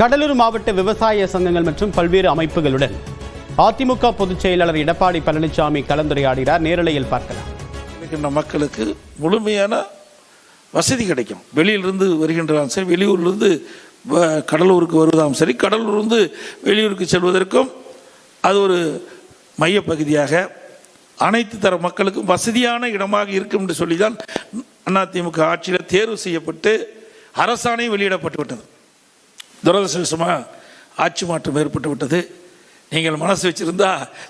கடலூர் மாவட்ட விவசாய சங்கங்கள் மற்றும் பல்வேறு அமைப்புகளுடன் அதிமுக பொதுச் செயலாளர் எடப்பாடி பழனிசாமி கலந்துரையாடினார். நேரலையில் பார்க்கலாம். மக்களுக்கு முழுமையான வசதி கிடைக்கும். வெளியிலிருந்து வருகின்றாலும் சரி, வெளியூர்லேருந்து கடலூருக்கு வருவதாலும் சரி, கடலூர்லேருந்து வெளியூருக்கு செல்வதற்கும் அது ஒரு மையப்பகுதியாக அனைத்து தர மக்களுக்கும் வசதியான இடமாக இருக்கும் என்று சொல்லிதான் அதிமுக ஆட்சியில் தேர்வு செய்யப்பட்டு அரசாணை வெளியிடப்பட்டு விட்டது. துரதிருஷ்டவசமாக ஆட்சி மாற்றம் ஏற்பட்டு விட்டது. நீங்கள் மனசு வச்சிருந்தா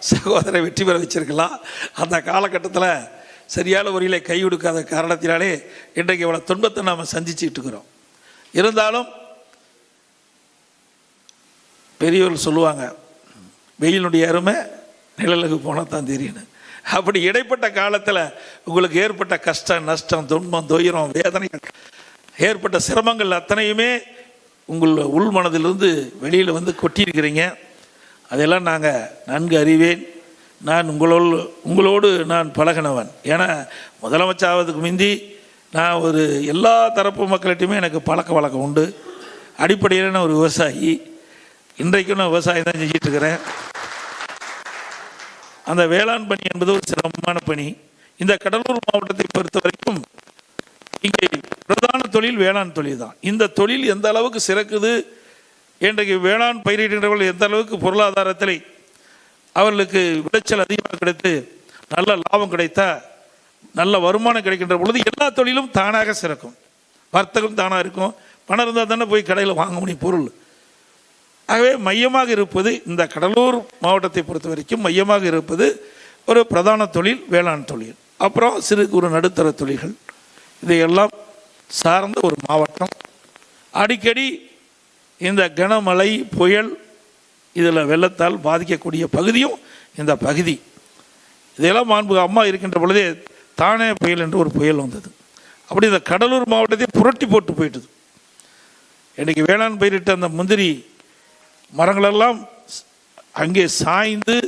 சகோதரரை வெற்றி பெற வச்சிருக்கலாம். அந்த காலகட்டத்தில் சரியான முறையில் கை கொடுக்காத காரணத்தினாலே இன்றைக்கு இவ்வளோ துன்பத்தை நாம் சந்திச்சுட்டு இருக்கிறோம். இருந்தாலும் பெரியவர்கள் சொல்லுவாங்க, வெயிலுடைய அருமை நிழலுக்கு போனால் தான் தெரியணும். அப்படி இடைப்பட்ட காலத்தில் உங்களுக்கு ஏற்பட்ட கஷ்டம், நஷ்டம், துன்பம், துயரம், வேதனைகள், ஏற்பட்ட சிரமங்கள் அத்தனையுமே உங்கள் உள் மனதிலிருந்து வெளியில் வந்து கொட்டியிருக்கிறீங்க. அதெல்லாம் நாங்கள் நன்கு அறிவேன். நான் உங்களோடு நான் பழகினவன். ஏன்னா முதலமைச்சராவதுக்கு முந்தி நான் ஒரு எல்லா தரப்பு மக்கள்கிட்டையுமே எனக்கு பழக்க வழக்கம் உண்டு. அடிப்படையில் நான் ஒரு விவசாயி. இன்றைக்கும் நான் விவசாயம் தான் செஞ்சிட்டு இருக்கிறேன். அந்த வேளாண் பணி என்பது ஒரு சிரமமான பணி. இந்த கடலூர் மாவட்டத்தை பொறுத்த வரைக்கும் இங்கே பிரதான தொழில் வேளாண் தொழில் தான். இந்த தொழில் எந்த அளவுக்கு சிறக்குது, இன்றைக்கு வேளாண் பயிரிடுகிறவர்கள் எந்த அளவுக்கு பொருளாதாரத்தில் அவர்களுக்கு விளைச்சல் அதிகமாக கிடைத்து நல்ல லாபம் கிடைத்தா, நல்ல வருமானம் கிடைக்கின்ற பொழுது எல்லா தொழிலும் தானாக சிறக்கும். வர்த்தகம் தானாக இருக்கும். பணம் இருந்தால் தானே போய் கடையில் வாங்க முடியும் பொருள். ஆகவே மையமாக இருப்பது இந்த கடலூர் மாவட்டத்தை பொறுத்த வரைக்கும் மையமாக இருப்பது ஒரு பிரதான தொழில் வேளாண் தொழில். அப்புறம் சிறு குறு நடுத்தர தொழில்கள், இதையெல்லாம் சார்ந்த ஒரு மாவட்டம். அடிக்கடி இந்த கனமழை, புயல், இதில் வெள்ளத்தால் பாதிக்கக்கூடிய பகுதியும் இந்த பகுதி. இதெல்லாம் மாண்பு அம்மா இருக்கின்ற பொழுதே தானே புயல் என்று ஒரு புயல் வந்தது. அப்படி இந்த கடலூர் மாவட்டத்தை புரட்டி போட்டு போயிட்டது. இன்றைக்கி வேளாண் பயிரிட்ட அந்த முந்திரி மரங்களெல்லாம் அங்கே சாய்ந்து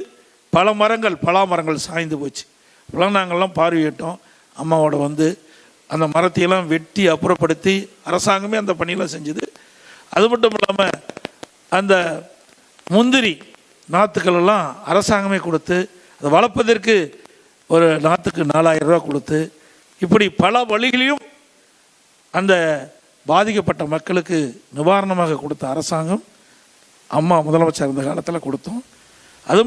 பல மரங்கள் சாய்ந்து போச்சு. இப்போலாம் நாங்கள்லாம் பார்வையிட்டோம். அம்மாவோட வந்து அந்த மரத்தையெல்லாம் வெட்டி அப்புறப்படுத்தி அரசாங்கமே அந்த பணியெல்லாம் செஞ்சுது. அது மட்டும் இல்லாமல் அந்த முந்திரி நாற்றுக்கள் எல்லாம் அரசாங்கமே கொடுத்து அதை வளர்ப்பதற்கு ஒரு நாற்றுக்கு 4000 ரூபா கொடுத்து, இப்படி பல வழிகளையும் அந்த பாதிக்கப்பட்ட மக்களுக்கு நிவாரணமாக கொடுத்த அரசாங்கம் அம்மா முதலமைச்சர் இருந்த காலத்தில் கொடுத்தோம். அது மட்டும்